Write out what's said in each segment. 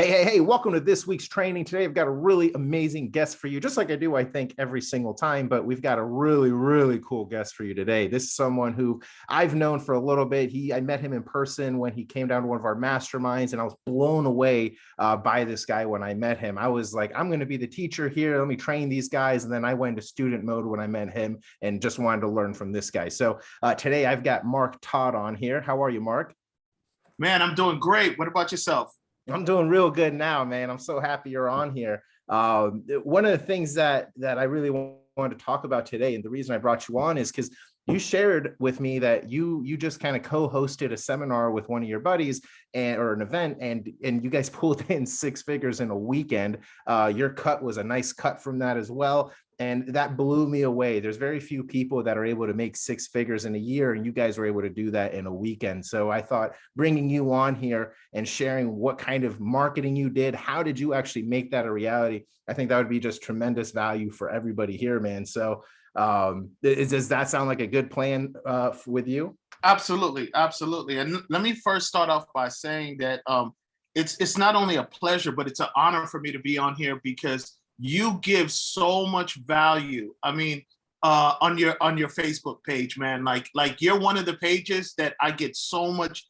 Hey, welcome to this week's training. Today, I've got a really amazing guest for you, just like I do, I think, every single time, but we've got a really cool guest for you today. This is someone who I've known for a little bit. I met him in person when he came down to one of our masterminds, and I was blown away by this guy when I met him. I was like, I'm going to be the teacher here. Let me train these guys. And then I went into student mode when I met him and just wanted to learn from this guy. So today, I've got Todd on here. How are you, Mark? Man, I'm doing great. What about yourself? I'm doing real good now, man. I'm so happy you're on here. One of the things that I really wanted to talk about today, and the reason I brought you on is because you shared with me that you just kind of co-hosted a seminar with one of your buddies or an event, and you guys pulled in 6 figures in a weekend. Your cut was a nice cut from that as well. And that blew me away. There's very few people that are able to make 6 figures in a year, and you guys were able to do that in a weekend. So I thought bringing you on here and sharing what kind of marketing you did, how did you actually make that a reality? I think that would be just tremendous value for everybody here, man. So does that sound like a good plan with you? Absolutely. And let me first start off by saying that it's not only a pleasure, but it's an honor for me to be on here because you give so much value. I mean, on your Facebook page, man, like you're one of the pages that I get so much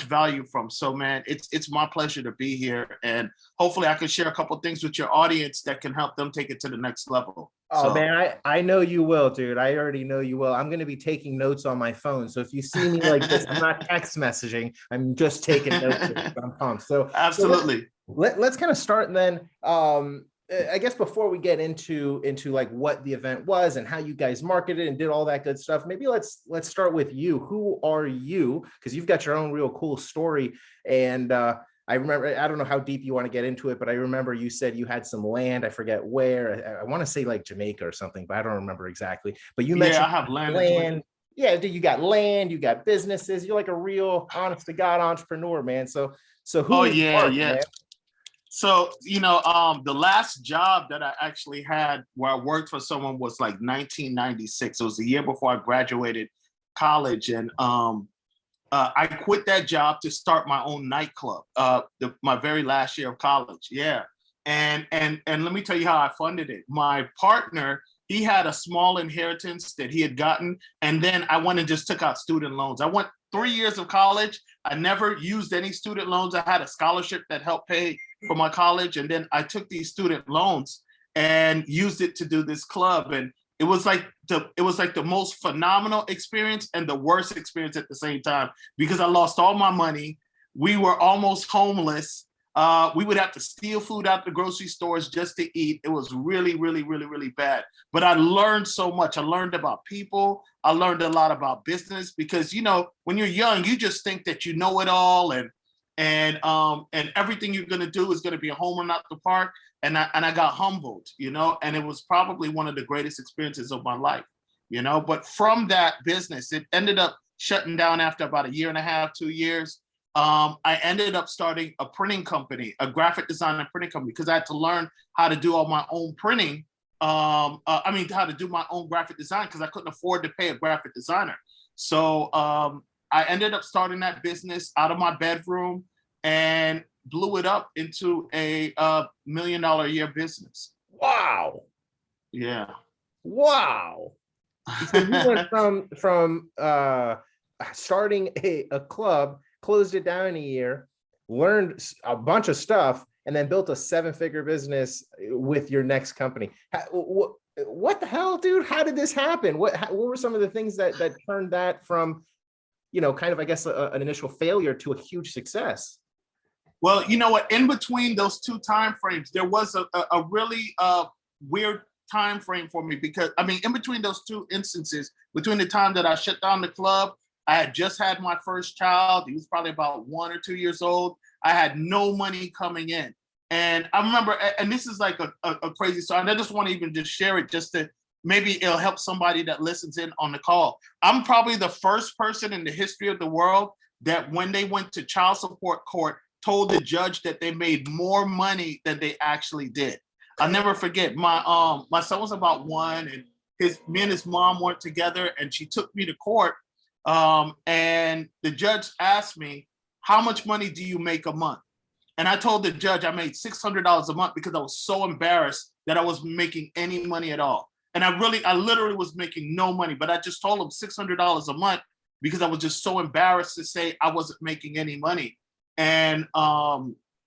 value from. So, man, it's my pleasure to be here, and hopefully I can share a couple of things with your audience that can help them take it to the next level. Oh, man, I know you will, dude. I already know you will. I'm going to be taking notes on my phone. So if you see me like this, I'm not text messaging. I'm just taking notes. I'm pumped. So absolutely. Let's kind of start, and then I guess before we get into like what the event was and how you guys marketed and did all that good stuff, maybe let's start with you. Who are you? Because you've got your own real cool story. And I remember, I don't know how deep you want to get into it, but I remember you said you had some land. I forget where. I want to say like Jamaica or something, but I don't remember exactly. But you mentioned I have land. Yeah, dude, you got land, you got businesses. You're like a real honest to God entrepreneur, man. So who is Mark, man? So, the last job that I actually had where I worked for someone was like 1996. It was the year before I graduated college. And I quit that job to start my own nightclub, my very last year of college. Yeah. And let me tell you how I funded it. My partner, he had a small inheritance that he had gotten. And then I went and just took out student loans. I went 3 years of college. I never used any student loans. I had a scholarship that helped pay for my college. And then I took these student loans and used it to do this club. And it was like the most phenomenal experience and the worst experience at the same time, because I lost all my money. We were almost homeless. We would have to steal food out the grocery stores just to eat. It was really bad. But I learned so much. I learned about people. I learned a lot about business because, when you're young, you just think that you know it all and everything you're going to do is going to be a home run out the park. And I got humbled, and it was probably one of the greatest experiences of my life, but from that business, it ended up shutting down after about 1.5 years, 2 years. I ended up starting a printing company, a graphic design and printing company, because I had to learn how to do all my own printing. How to do my own graphic design because I couldn't afford to pay a graphic designer. So I ended up starting that business out of my bedroom and blew it up into a $1 million a year business. Wow. Yeah. Wow. So you went from starting a club, closed it down in a year, learned a bunch of stuff, and then built a 7-figure business with your next company. What the hell, dude? How did this happen? What were some of the things that turned that from, kind of, I guess, an initial failure to a huge success? Well, you know what? In between those two time frames, there was a really weird time frame for me because, in between those two instances, between the time that I shut down the club, I had just had my first child. He was probably about 1 or 2 years old. I had no money coming in. And I remember, and this is like a crazy story, and I just want to even just share it just to maybe it'll help somebody that listens in on the call. I'm probably the first person in the history of the world that when they went to child support court, told the judge that they made more money than they actually did. I'll never forget. My son was about 1, and me and his mom weren't together, and she took me to court. And the judge asked me, "How much money do you make a month?" And I told the judge I made $600 a month because I was so embarrassed that I wasn't making any money at all. And I literally was making no money, but I just told him $600 a month because I was just so embarrassed to say I wasn't making any money. And,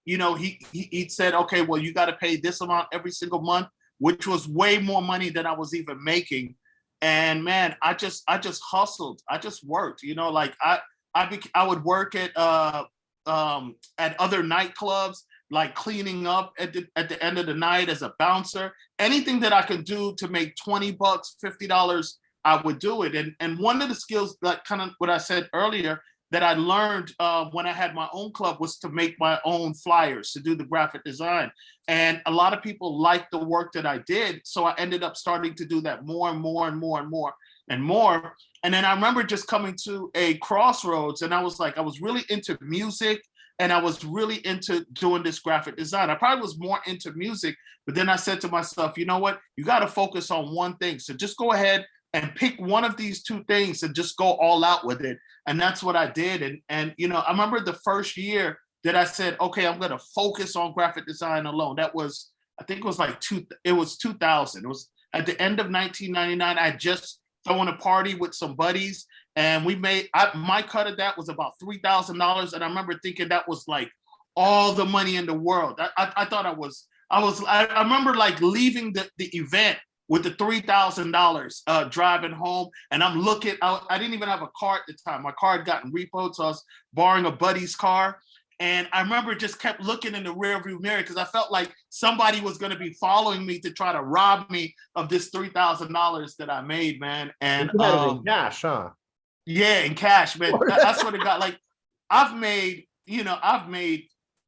he said, okay, well, you got to pay this amount every single month, which was way more money than I was even making. And man, I just hustled. I just worked, like I would work at other nightclubs, like cleaning up at the end of the night as a bouncer. Anything that I could do to make $20, $50, I would do it. And one of the skills, like kind of what I said earlier, that I learned when I had my own club was to make my own flyers, to do the graphic design. And a lot of people liked the work that I did. So I ended up starting to do that more and more and more and more and more. And then I remember just coming to a crossroads, and I was really into music, and I was really into doing this graphic design. I probably was more into music, but then I said to myself, you know what? You got to focus on one thing. So just go ahead and pick one of these two things and just go all out with it. And that's what I did. And I remember the first year that I said, okay, I'm going to focus on graphic design alone. That was, I think it was 2000. It was at the end of 1999. I just throwing a party with some buddies, and we made my cut of that was about $3,000. And I remember thinking that was like all the money in the world. I thought I remember like leaving the event with the $3,000 driving home. And I'm looking out. I didn't even have a car at the time. My car had gotten repoed, so I was borrowing a buddy's car. And I remember just kept looking in the rearview mirror because I felt like somebody was going to be following me to try to rob me of this $3,000 that I made, man. And you had it in cash, huh? Yeah, in cash, man. I swear to God, like I've made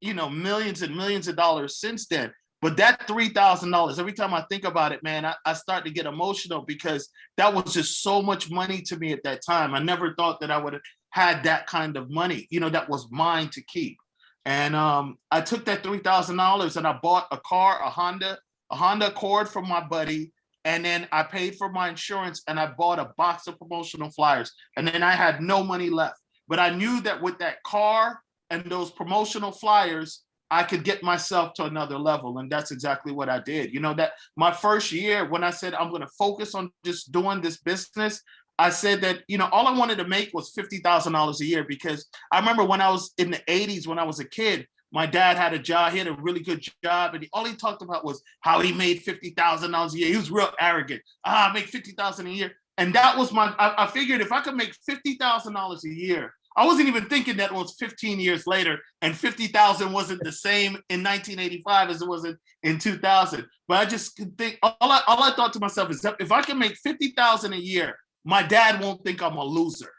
millions and millions of dollars since then. But that $3,000, every time I think about it, man, I start to get emotional because that was just so much money to me at that time. I never thought that I would have had that kind of money, that was mine to keep. And I took that $3,000 and I bought a car, a Honda Accord from my buddy. And then I paid for my insurance and I bought a box of promotional flyers. And then I had no money left. But I knew that with that car and those promotional flyers, I could get myself to another level. And that's exactly what I did. That my first year, when I said I'm going to focus on just doing this business, I said that, all I wanted to make was $50,000 a year, because I remember when I was in the 80s, when I was a kid, my dad had a job. He had a really good job. And all he talked about was how he made $50,000 a year. He was real arrogant. I make $50,000 a year. And that was I figured if I could make $50,000 a year, I wasn't even thinking that it was 15 years later and 50,000 wasn't the same in 1985 as it was in 2000. But I just think all I thought to myself is that if I can make 50,000 a year, my dad won't think I'm a loser,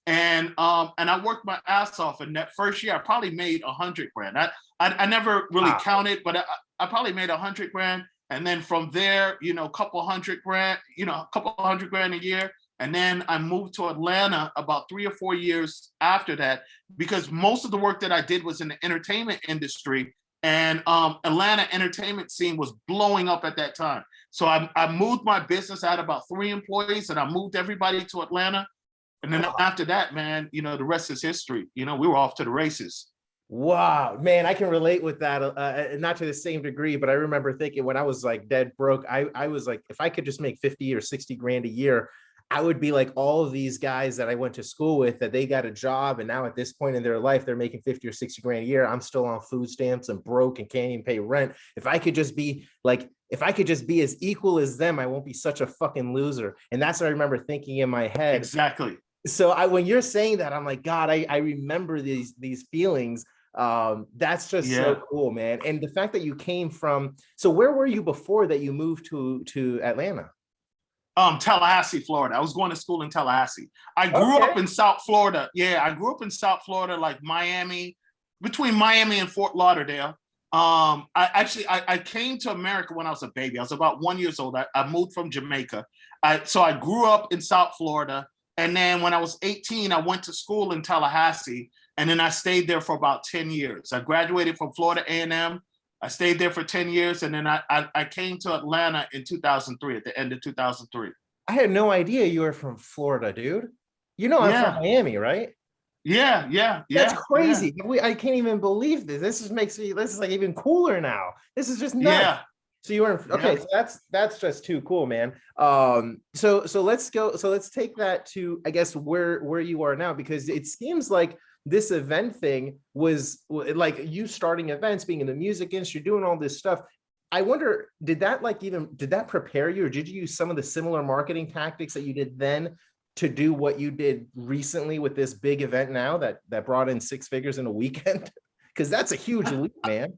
And I worked my ass off. And that first year, I probably made $100,000. I never really counted, but I probably made $100,000. And then from there, a couple $100,000 a year. And then I moved to Atlanta about 3 or 4 years after that, because most of the work that I did was in the entertainment industry. And Atlanta entertainment scene was blowing up at that time. So I moved my business. I had about 3 employees, and I moved everybody to Atlanta. And then after that, man, the rest is history. We were off to the races. Wow, man, I can relate with that, not to the same degree, but I remember thinking when I was like dead broke, I was like, if I could just make 50 or 60 grand a year, I would be like all of these guys that I went to school with, that they got a job, and now at this point in their life, they're making 50 or 60 grand a year. I'm still on food stamps and broke and can't even pay rent. If I could just be as equal as them, I won't be such a fucking loser. And that's what I remember thinking in my head. Exactly. So when you're saying that, I'm like, God, I remember these feelings. That's just so cool, man. And the fact that you came from, so where were you before that you moved to Atlanta? Tallahassee, Florida. I was going to school in Tallahassee. I grew up in South Florida. Yeah, I grew up in South Florida, like Miami, between Miami and Fort Lauderdale. I came to America when I was a baby. I was about 1 year old. I moved from Jamaica. So I grew up in South Florida. And then when I was 18, I went to school in Tallahassee. And then I stayed there for about 10 years. I graduated from Florida A&M. I stayed there for 10 years. And then I came to Atlanta in 2003, at the end of 2003. I had no idea you were from Florida, dude. I'm from Miami, right? That's yeah, crazy. I can't even believe this. This is like even cooler now. This is just nuts. yeah, So you were okay. yeah. So that's just too cool, man. So let's go. So let's take that to, I guess, where you are now, because it seems like this event thing was like you starting events, being in the music industry, doing all this stuff. I wonder, did that prepare you, or did you use some of the similar marketing tactics that you did then to do what you did recently with this big event now that brought in 6 figures in a weekend? Because that's a huge leap, man.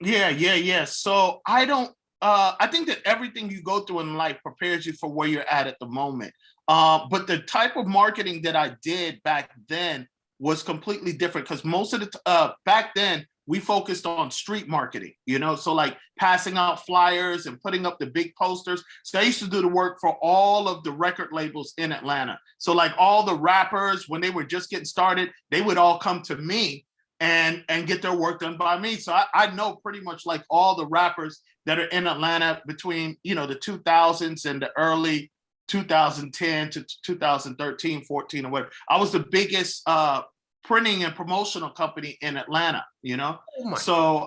Yeah. So I think that everything you go through in life prepares you for where you're at the moment. But the type of marketing that I did back then was completely different, because most of back then we focused on street marketing, so like passing out flyers and putting up the big posters. So I used to do the work for all of the record labels in Atlanta. So like all the rappers, when they were just getting started, they would all come to me and get their work done by me. So I know pretty much like all the rappers that are in Atlanta between, the 2000s and the early 2010 to 2013, 14 or whatever. I was the biggest printing and promotional company in Atlanta. Oh my. So,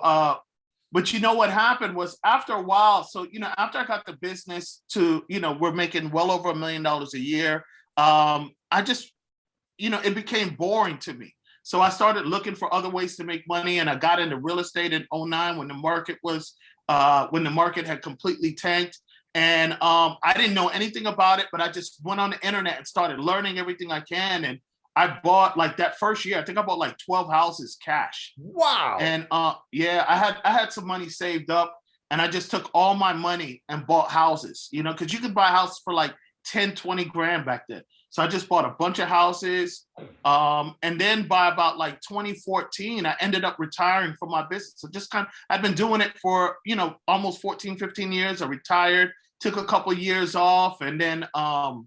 but what happened was, after a while, so, after I got the business to, we're making well over $1 million a year. I just, it became boring to me. So I started looking for other ways to make money, and I got into real estate in 2009 when the market had completely tanked. And I didn't know anything about it, but I just went on the internet and started learning everything I can. And I bought, like, that first year, I think I bought like 12 houses cash. Wow. And yeah, I had some money saved up, and I just took all my money and bought houses, because you could buy houses for like 10, 20 grand back then. So I just bought a bunch of houses. And then by about like 2014, I ended up retiring from my business. So just I've been doing it for, almost 14, 15 years. I retired, took a couple of years off. And then what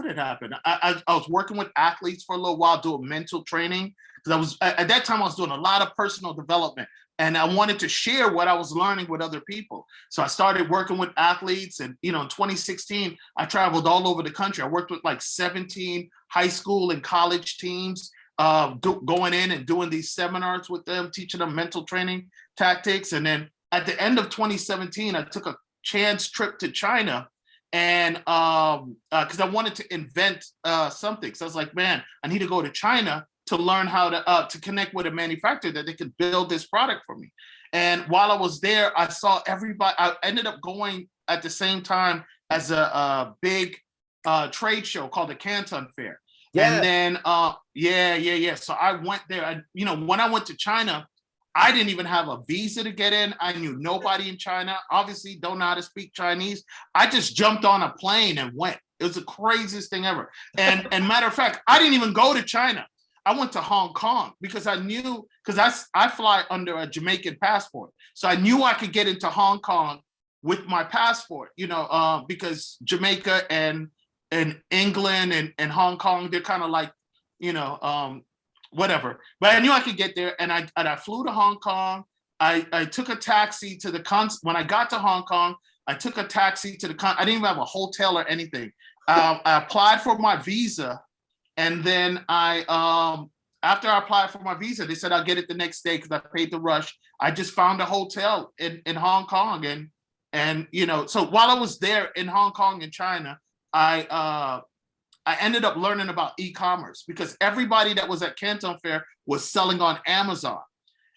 had happened? I was working with athletes for a little while, doing mental training. Because at that time, I was doing a lot of personal development, and I wanted to share what I was learning with other people. So I started working with athletes, and in 2016, I traveled all over the country. I worked with like 17 high school and college teams, going in and doing these seminars with them, teaching them mental training tactics. And then at the end of 2017, I took a chance trip to China, and because I wanted to invent something. So I was like, man, I need to go to China to learn how to connect with a manufacturer that they could build this product for me. And while I was there, I saw everybody. I ended up going at the same time as a big trade show called the Canton Fair. Yeah. And then yeah. So I went there. When I went to China, I didn't even have a visa to get in. I knew nobody in China. Obviously, don't know how to speak Chinese. I just jumped on a plane and went. It was the craziest thing ever. And matter of fact, I didn't even go to China. I went to Hong Kong because I knew, because I fly under a Jamaican passport. So I knew I could get into Hong Kong with my passport, because Jamaica and England and Hong Kong, they're kind of like, whatever. But I knew I could get there, and I flew to Hong Kong. I took a taxi to the when I got to Hong Kong, I took a taxi to I didn't even have a hotel or anything. I applied for my visa. And then after I applied for my visa, they said I'll get it the next day because I paid the rush. I just found a hotel in Hong Kong. And so while I was there in Hong Kong and China, I ended up learning about e-commerce, because everybody that was at Canton Fair was selling on Amazon.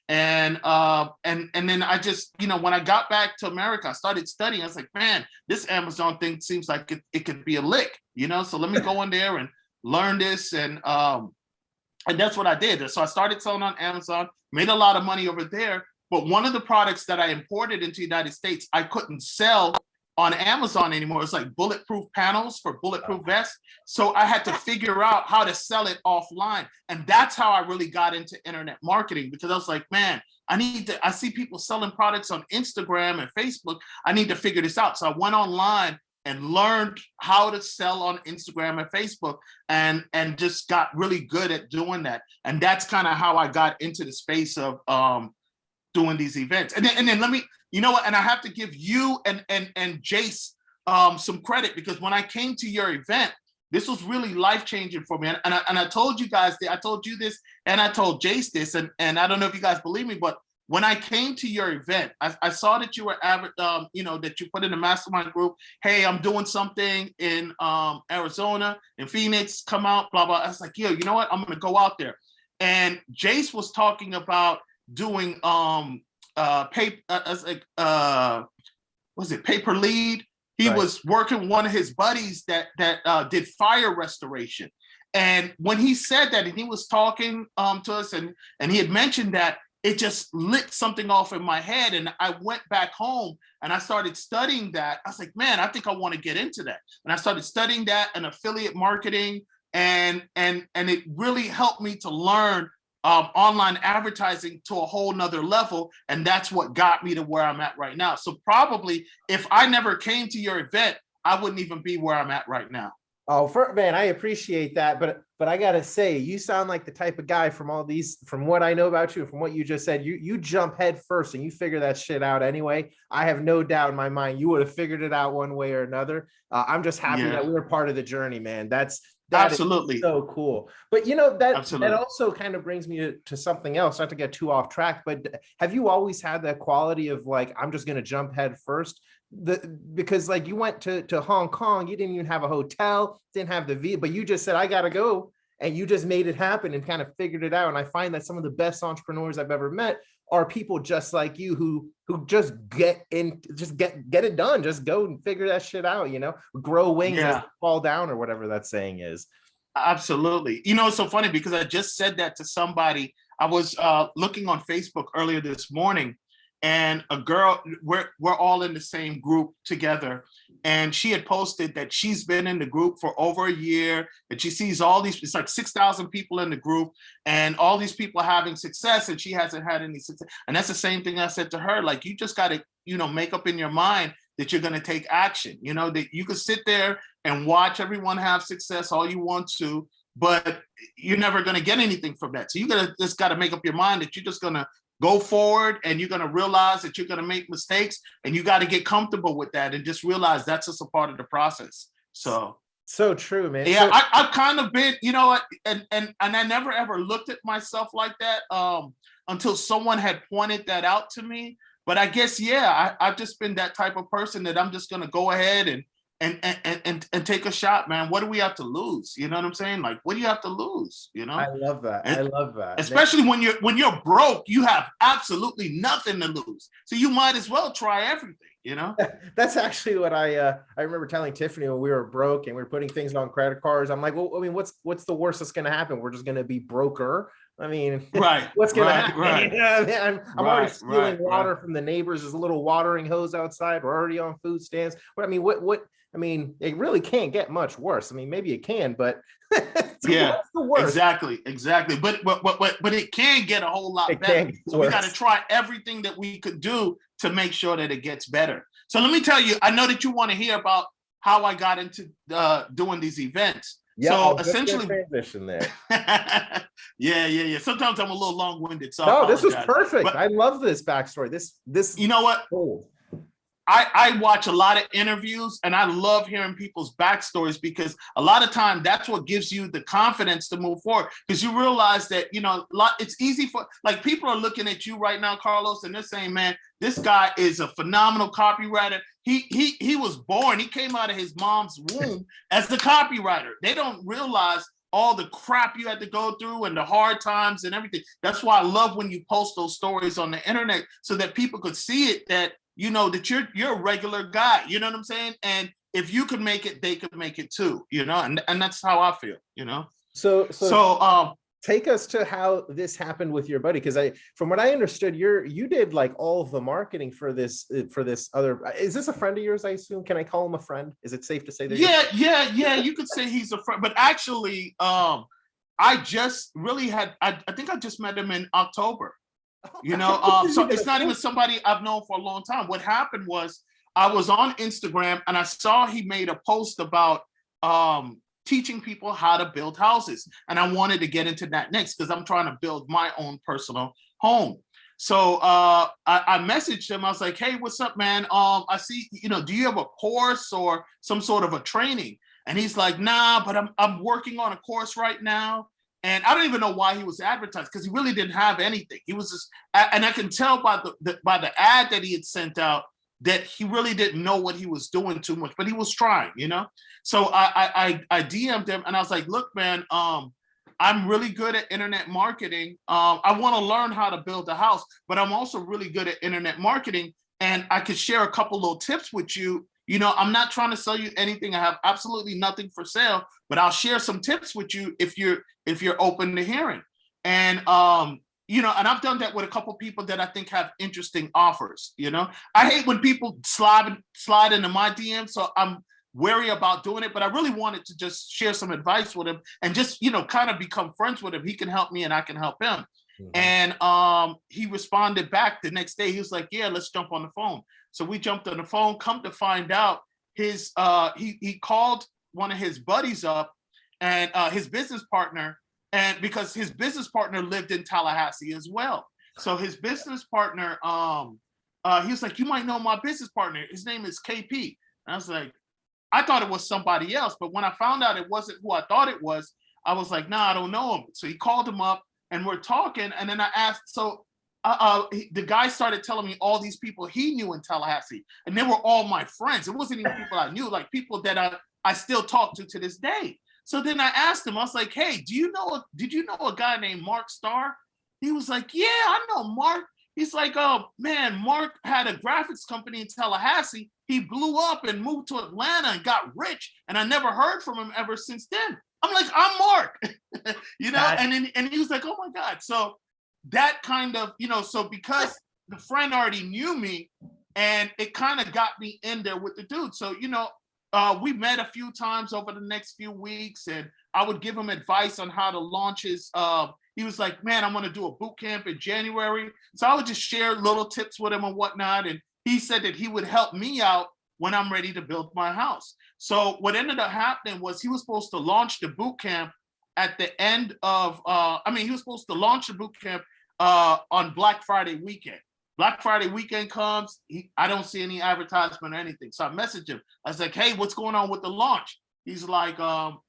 And then I just, when I got back to America, I started studying. I was like, man, this Amazon thing seems like it could be a lick, so let me go in there and learn this. And that's what I did. So I started selling on Amazon, made a lot of money over there. But one of the products that I imported into the United States, I couldn't sell on Amazon anymore. It's like bulletproof panels for bulletproof vests. So I had to figure out how to sell it offline. And that's how I really got into internet marketing, because I was like, man, I see people selling products on Instagram and Facebook. I need to figure this out. So I went online and learned how to sell on Instagram and Facebook, and just got really good at doing that. And that's kind of how I got into the space of doing these events. And then let me, and I have to give you and Jace some credit, because when I came to your event, This was really life-changing for me. And I told you guys, I told you this, and I told Jace this, and I don't know if you guys believe me, but when I came to your event, I saw that you were, that you put in the mastermind group, hey, I'm doing something in Arizona, in Phoenix, come out, blah, blah. I was like, yo, you know what? I'm going to go out there. And Jace was talking about doing paper lead. He was working with one of his buddies that did fire restoration. And when he said that, and he was talking to us, and he had mentioned that, it just lit something off in my head. And I went back home and I started studying that. I was like, man, I think I want to get into that. And I started studying that and affiliate marketing. And it really helped me to learn online advertising to a whole nother level. And that's what got me to where I'm at right now. So probably if I never came to your event, I wouldn't even be where I'm at right now. Oh, man, I appreciate that. But I got to say, you sound like the type of guy from what I know about you, from what you just said, you jump head first and you figure that shit out anyway. I have no doubt in my mind you would have figured it out one way or another. I'm just happy that we were part of the journey, man. That absolutely is so cool. But that also kind of brings me to something else, not to get too off track, but have you always had that quality of like, I'm just going to jump head first? Because like you went to Hong Kong, you didn't even have a hotel, didn't have the visa, but you just said, I got to go. And you just made it happen and kind of figured it out. And I find that some of the best entrepreneurs I've ever met are people just like you who just get it done. Just go and figure that shit out, grow wings as they fall down, or whatever that saying is. Absolutely. It's so funny because I just said that to somebody. I was looking on Facebook earlier this morning, and a girl, we're all in the same group together. And she had posted that she's been in the group for over a year, and she sees all these, it's like 6,000 people in the group, and all these people are having success, and she hasn't had any success. And that's the same thing I said to her, like, you just got to, make up in your mind that you're going to take action, that you could sit there and watch everyone have success all you want to, but you're never going to get anything from that. So you just got to make up your mind that you're just going to go forward, and you're going to realize that you're going to make mistakes, and you got to get comfortable with that and just realize that's just a part of the process. So true, man. Yeah, I've kind of been, and I never ever looked at myself like that until someone had pointed that out to me. But I guess, I've just been that type of person that I'm just going to go ahead and take a shot, man. What do we have to lose? You know what I'm saying? Like, what do you have to lose? I love that. I love that. Especially when you're broke, you have absolutely nothing to lose. So you might as well try everything, That's actually what I remember telling Tiffany when we were broke and we were putting things on credit cards. I'm like, well, I mean, what's the worst that's going to happen? We're just going to be broker. I mean, what's going to happen? Right. I'm already stealing water from the neighbors. There's a little watering hose outside. We're already on food stamps. But I mean, it really can't get much worse. I mean, maybe it can, but what's the worst? Exactly. But it can get a whole lot better. So we got to try everything that we could do to make sure that it gets better. So let me tell you, I know that you want to hear about how I got into doing these events. Yeah, so essentially, transition there. Yeah. Sometimes I'm a little long-winded. So no, this was perfect. But I love this backstory. This. You know what? Cool. I watch a lot of interviews, and I love hearing people's backstories, because a lot of time that's what gives you the confidence to move forward, because you realize that, it's easy for, like, people are looking at you right now, Carlos, and they're saying, man, this guy is a phenomenal copywriter. He was born, he came out of his mom's womb as a copywriter. They don't realize all the crap you had to go through and the hard times and everything. That's why I love when you post those stories on the internet, so that people could see it, that that you're a regular guy, you know what I'm saying? And if you could make it, they could make it too, and that's how I feel, So take us to how this happened with your buddy, because from what I understood, you did like all of the marketing for this other. Is this a friend of yours? I assume. Can I call him a friend? Is it safe to say that? Yeah. You could say he's a friend, but actually, I just really I think I just met him in October. So it's not even somebody I've known for a long time. What happened was, I was on Instagram and I saw he made a post about teaching people how to build houses. And I wanted to get into that next, because I'm trying to build my own personal home. So I messaged him. I was like, hey, what's up, man? I see, do you have a course or some sort of a training? And he's like, nah, but I'm working on a course right now. And I don't even know why he was advertised, because he really didn't have anything. He was just, and I can tell by the ad that he had sent out that he really didn't know what he was doing too much, but he was trying, you know? So I DM'd him and I was like, look, man, I'm really good at internet marketing. I want to learn how to build a house, but I'm also really good at internet marketing. And I could share a couple little tips with you. You know, I'm not trying to sell you anything. I have absolutely nothing for sale, but I'll share some tips with you if you're open to hearing. And you know, and I've done that with a couple people that I think have interesting offers. You know, I hate when people slide into my DM, so I'm wary about doing it. But I really wanted to just share some advice with him and just, you know, kind of become friends with him. He can help me and I can help him. Mm-hmm. And he responded back the next day. He was like, "Yeah, let's jump on the phone." So we jumped on the phone. Come to find out, his he called one of his buddies up and his business partner. And because his business partner lived in Tallahassee as well. So his business partner, he was like, "You might know my business partner. His name is KP." And I was like, I thought it was somebody else. But when I found out it wasn't who I thought it was, I was like, nah, I don't know him. So he called him up and we're talking. And then I asked, so the guy started telling me all these people he knew in Tallahassee. And they were all my friends. It wasn't even people I knew, like people that I still talk to this day. So then I asked him, I was like, hey, did you know a guy named Mark Starr? He was like, yeah, I know Mark. He's like, oh man, Mark had a graphics company in Tallahassee. He blew up and moved to Atlanta and got rich. And I never heard from him ever since then. I'm like, I'm Mark, you know? And he was like, oh my God. So that kind of, you know, so because the friend already knew me and it kind of got me in there with the dude. So, you know, we met a few times over the next few weeks and I would give him advice on how to launch his, he was like, man, I'm going to do a boot camp in January. So I would just share little tips with him and whatnot. And he said that he would help me out when I'm ready to build my house. So what ended up happening was he was supposed to launch the boot camp at the end of, he was supposed to launch the boot camp on Black Friday weekend. Black Friday weekend comes, I don't see any advertisement or anything. So I messaged him. I was like, hey, what's going on with the launch? He's like,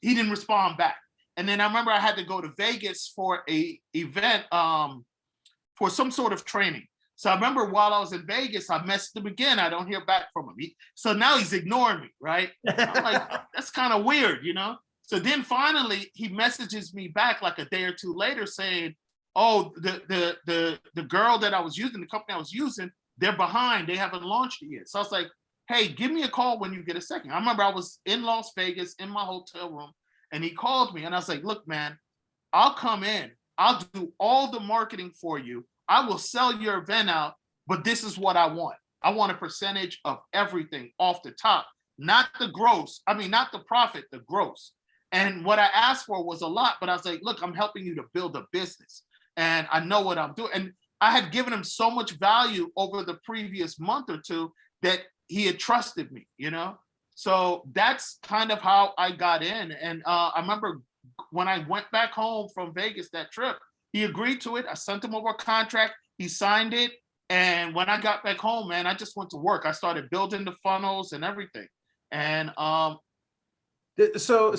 he didn't respond back. And then I remember I had to go to Vegas for a event for some sort of training. So I remember while I was in Vegas, I messaged him again. I don't hear back from him. So now he's ignoring me, right? I'm like, that's kind of weird, you know? So then finally he messages me back like a day or two later saying, oh, the girl that I was using, the company I was using, they're behind. They haven't launched it yet. So I was like, hey, give me a call when you get a second. I remember I was in Las Vegas in my hotel room and he called me and I was like, look, man, I'll come in. I'll do all the marketing for you. I will sell your event out, but this is what I want. I want a percentage of everything off the top, not the gross. I mean, not the profit, the gross. And what I asked for was a lot, but I was like, look, I'm helping you to build a business and I know what I'm doing. And I had given him so much value over the previous month or two that he had trusted me, you know? So that's kind of how I got in. And I remember when I went back home from Vegas that trip, he agreed to it. I sent him over a contract. He signed it. And when I got back home, man, I just went to work. I started building the funnels and everything. And so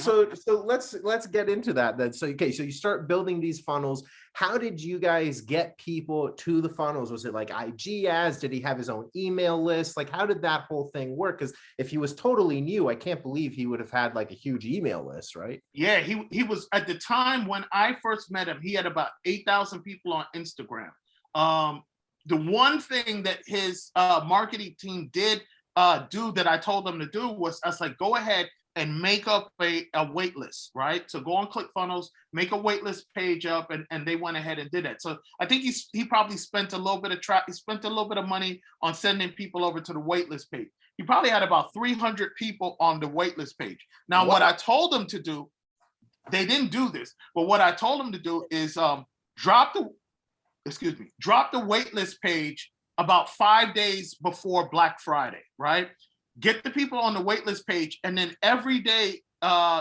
let's get into that then. So okay, so you start building these funnels. How did you guys get people to the funnels? Was it like IG ads? Did he have his own email list? Like, how did that whole thing work? Because if he was totally new, I can't believe he would have had like a huge email list, right? Yeah, he was at the time when I first met him, he had about 8,000 people on Instagram. The one thing that his marketing team did do that I told them to do was I was like, go ahead and make up a wait list, right? So go on ClickFunnels, make a wait list page up, and they went ahead and did that. So I think he probably spent a little bit of money on sending people over to the wait list page. He probably had about 300 people on the wait list page. Now, what I told them to do, they didn't do this, but what I told them to do is drop the wait list page about 5 days before Black Friday, right? Get the people on the waitlist page, and then every day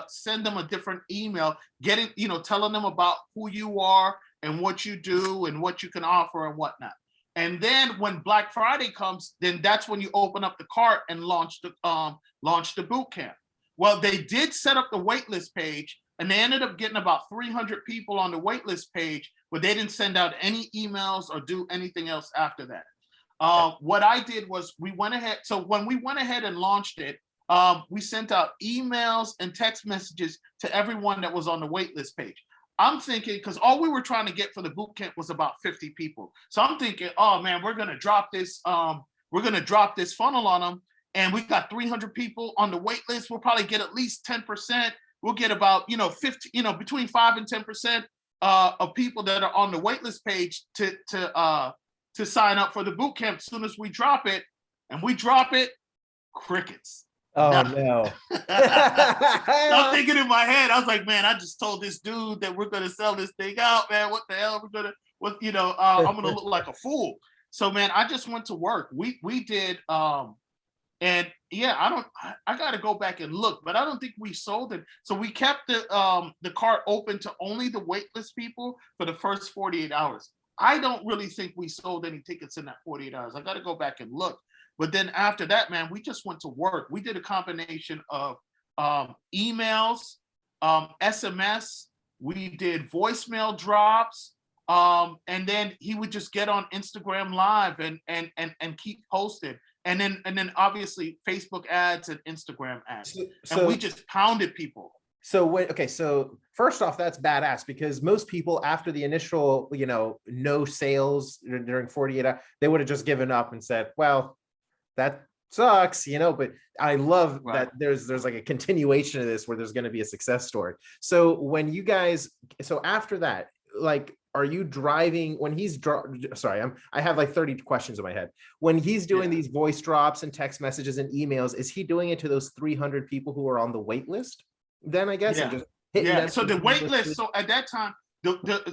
send them a different email, telling them about who you are and what you do and what you can offer and whatnot. And then when Black Friday comes, then that's when you open up the cart and launch the boot camp. Well, they did set up the waitlist page, and they ended up getting about 300 people on the waitlist page, but they didn't send out any emails or do anything else after that. What I did was we went ahead. So when we went ahead and launched it, we sent out emails and text messages to everyone that was on the waitlist page. I'm thinking, because all we were trying to get for the boot camp was about 50 people. So I'm thinking, oh man, we're gonna drop this funnel on them, and we got 300 people on the wait list. We'll probably get at least 10%. We'll get about 50, between 5 and 10% of people that are on the wait list page to sign up for the boot camp as soon as we drop it. And we drop it, crickets. Oh no. I'm thinking in my head, I was like, man, I just told this dude that we're gonna sell this thing out, man. What the hell? I'm gonna look like a fool. So man, I just went to work. We did and yeah, I gotta go back and look, but I don't think we sold it. So we kept the cart open to only the waitlist people for the first 48 hours. I don't really think we sold any tickets in that 48 hours. I gotta go back and look. But then after that, man, we just went to work. We did a combination of emails, SMS, we did voicemail drops, and then he would just get on Instagram Live and keep posting. And then obviously Facebook ads and Instagram ads. And we just pounded people. So first off, that's badass, because most people after the initial, no sales during 48 hours, they would have just given up and said, well, that sucks, but I love that there's like a continuation of this where there's going to be a success story. So when you guys, after that, like, are you driving when he's I have like 30 questions in my head. When he's doing these voice drops and text messages and emails, is he doing it to those 300 people who are on the wait list? Then I guess So the wait list. So at that time,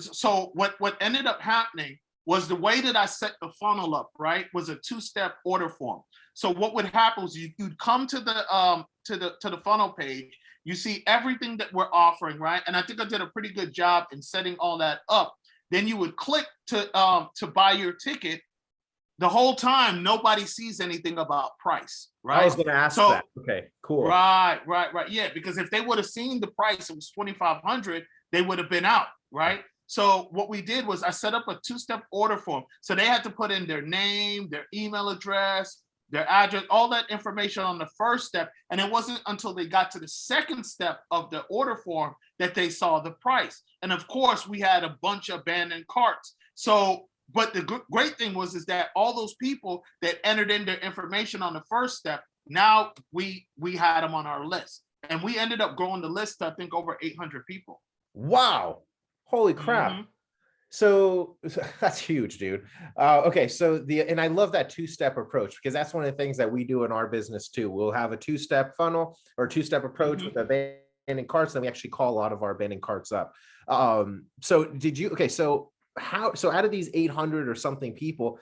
so what ended up happening was the way that I set the funnel up, right, was a 2-step order form. So what would happen was you'd come to the funnel page, you see everything that we're offering, right? And I think I did a pretty good job in setting all that up. Then you would click to buy your ticket. The whole time, nobody sees anything about price, right? I was going to ask that. Okay, cool. Right. Yeah, because if they would have seen the price, it was $2,500, they would have been out, right? So what we did was I set up a 2-step order form. So they had to put in their name, their email address, their address, all that information on the first step. And it wasn't until they got to the second step of the order form that they saw the price. And of course, we had a bunch of abandoned carts. So, but the great thing was that all those people that entered in their information on the first step, now we had them on our list. And we ended up growing the list to, I think, over 800 people. Wow. Holy crap. Mm-hmm. So that's huge, dude. Okay. And I love that 2-step approach, because that's one of the things that we do in our business too. We'll have a 2-step funnel or 2-step approach with abandoned carts. Then we actually call a lot of our abandoned carts up. So out of these 800 or something people,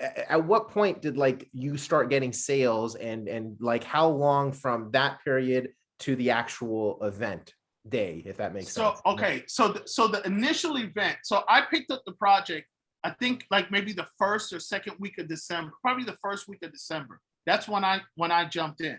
at what point did you start getting sales, and like how long from that period to the actual event day, if that makes sense? Okay, so the initial event, so I picked up the project, I think like maybe the first or second week of December, probably the first week of December. That's when I jumped in.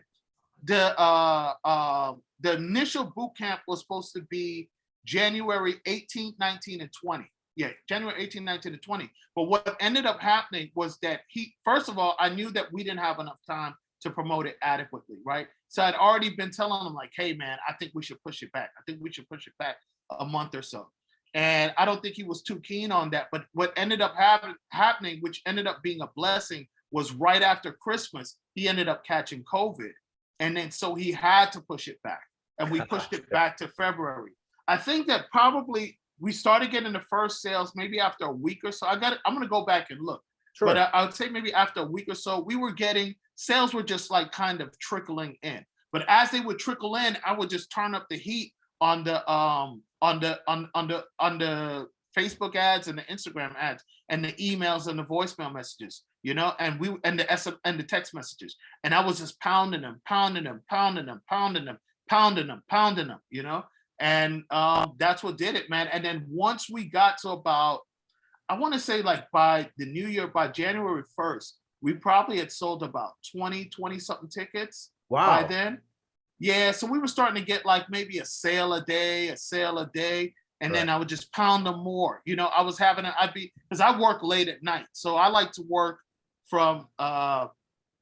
The initial boot camp was supposed to be January 18th, 19, and 20. Yeah, January 18, 19, and 20. But what ended up happening was that first of all, I knew that we didn't have enough time to promote it adequately, right? So I'd already been telling them like, hey man, I think we should push it back. I think we should push it back a month or so. And I don't think he was too keen on that. But what ended up happening, which ended up being a blessing, was right after Christmas, he ended up catching COVID. And then so he had to push it back. And we pushed it back to February. I think that probably we started getting the first sales maybe after a week or so. I'm gonna go back and look. Sure. But I would say maybe after a week or so, we were getting sales were just like kind of trickling in. But as they would trickle in, I would just turn up the heat on the Facebook ads and the Instagram ads and the emails and the voicemail messages, and the text messages. And I was just pounding them, and that's what did it, man. And then once we got to about, I want to say like by the new year, by January 1st, we probably had sold about 20 something tickets by then. Yeah, so we were starting to get like maybe a sale a day, and Right. then I would just pound them more. You know, I was having I'd be, because I work late at night, so I like to work from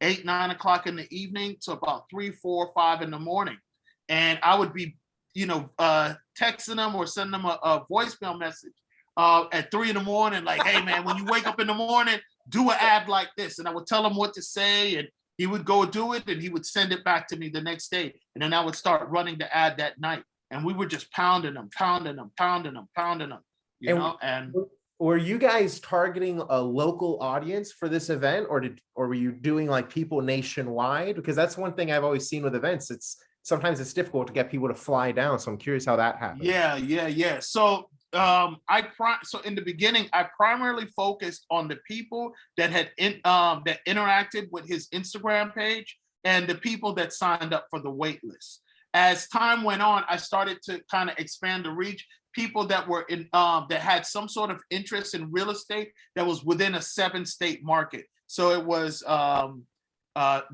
8, 9 o'clock in the evening to about 3, 4, 5 in the morning, and I would be, texting them or sending them a voicemail message at 3 in the morning, like, "Hey man, when you wake up in the morning, do an ad like this," and I would tell him what to say, and he would go do it, and he would send it back to me the next day, and then I would start running the ad that night, and we were just pounding them, pounding them, pounding them, pounding them, And and were you guys targeting a local audience for this event, or were you doing like people nationwide? Because that's one thing I've always seen with events. Sometimes it's difficult to get people to fly down. So I'm curious how that happened. yeah. So so in the beginning, I primarily focused on the people that that interacted with his Instagram page and the people that signed up for the wait list. As time went on, I started to kind of expand the reach. People that were in that had some sort of interest in real estate that was within a 7-state market. So it was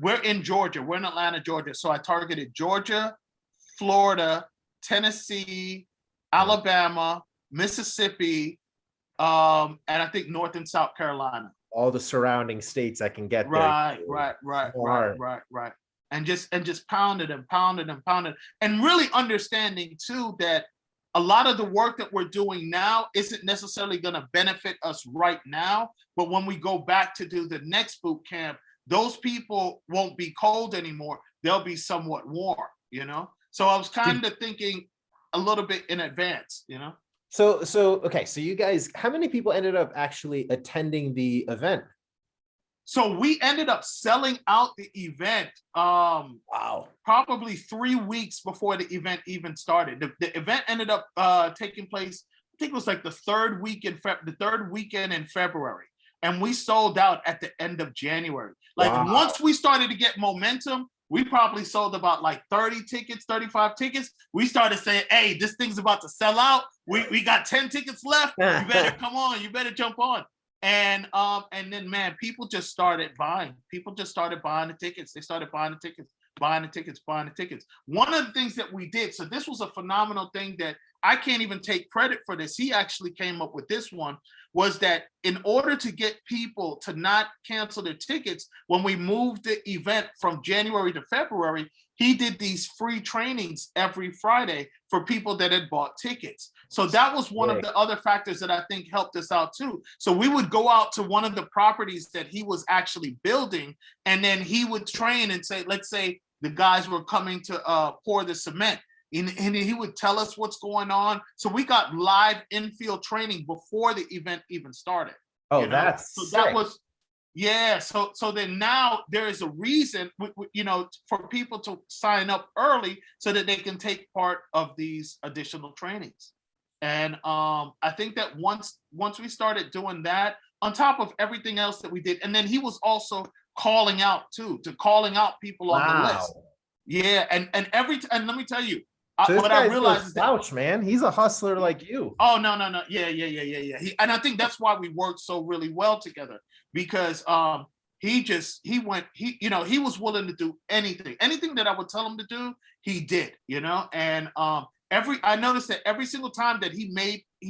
we're in Georgia, we're in Atlanta, Georgia. So I targeted Georgia, Florida, Tennessee, Alabama, Mississippi, and I think North and South Carolina. All the surrounding states I can get Right, there. right. And just pounded and pounded and pounded, and really understanding too that a lot of the work that we're doing now isn't necessarily going to benefit us right now, but when we go back to do the next boot camp, those people won't be cold anymore. They'll be somewhat warm, you know? So I was kind of thinking a little bit in advance, you know? So okay, so you guys, how many people ended up actually attending the event? So we ended up selling out the event Wow. probably 3 weeks before the event even started. The event ended up taking place, I think it was like the third weekend in February. And we sold out at the end of January. Like once we started to get momentum, we probably sold about like 30 tickets, 35 tickets. We started saying, "Hey, this thing's about to sell out. We got 10 tickets left. You better come on. You better jump on." And then man, people just started buying. People just started buying the tickets. They started buying the tickets, buying the tickets, buying the tickets. One of the things that we did, so this was a phenomenal thing that I can't even take credit for this. He actually came up with this one, was that in order to get people to not cancel their tickets, when we moved the event from January to February, he did these free trainings every Friday for people that had bought tickets. So that was one of the other factors that I think helped us out too. So we would go out to one of the properties that he was actually building, and then he would train and say, let's say the guys were coming to pour the cement. And he would tell us what's going on. So we got live infield training before the event even started. Oh, you know? that's so sick. that was, yeah. So then now there is a reason, for people to sign up early so that they can take part of these additional trainings. And I think that once we started doing that, on top of everything else that we did, and then he was also calling out people on the list. Yeah, and let me tell you, So what I realized is that, slouch, man. He's a hustler like you. oh no, yeah. And I think that's why we worked so really well together, because he was willing to do anything that I would tell him to do, he did, and I noticed that every single time that he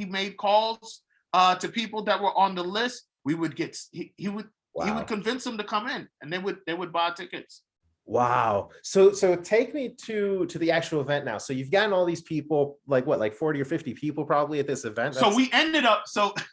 made calls to people that were on the list, he would convince them to come in, and they would buy tickets. Wow. So take me to the actual event now. So you've gotten all these people, like 40 or 50 people probably at this event. So we ended up selling,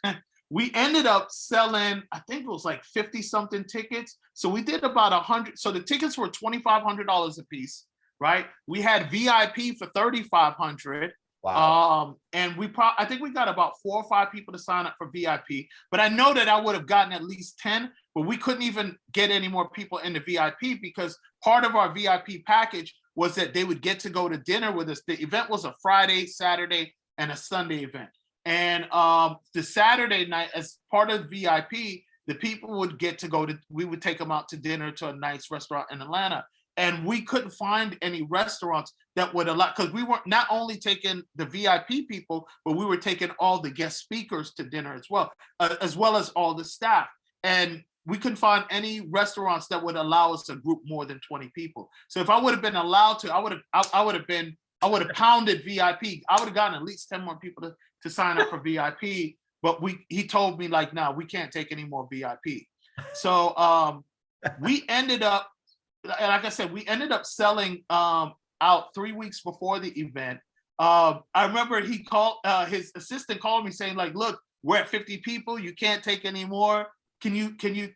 I think it was like 50 something tickets. So we did about 100. So the tickets were $2,500 a piece, right? We had VIP for $3,500. Wow. And I think we got about 4 or 5 people to sign up for VIP, but I know that I would have gotten at least 10, but we couldn't even get any more people into VIP because part of our VIP package was that they would get to go to dinner with us. The event was a Friday, Saturday, and a Sunday event. And the Saturday night, as part of VIP, the people would get to we would take them out to dinner to a nice restaurant in Atlanta. And we couldn't find any restaurants that would allow, because we weren't not only taking the VIP people, but we were taking all the guest speakers to dinner as well as all the staff. And we couldn't find any restaurants that would allow us to group more than 20 people. So if I would have been allowed to, I would have pounded VIP. I would have gotten at least 10 more people to sign up for VIP. But he told me like, no, we can't take any more VIP. So we ended up, like I said, we ended up selling out 3 weeks before the event. I remember he called, his assistant called me saying like, look, we're at 50 people. You can't take any more. Can you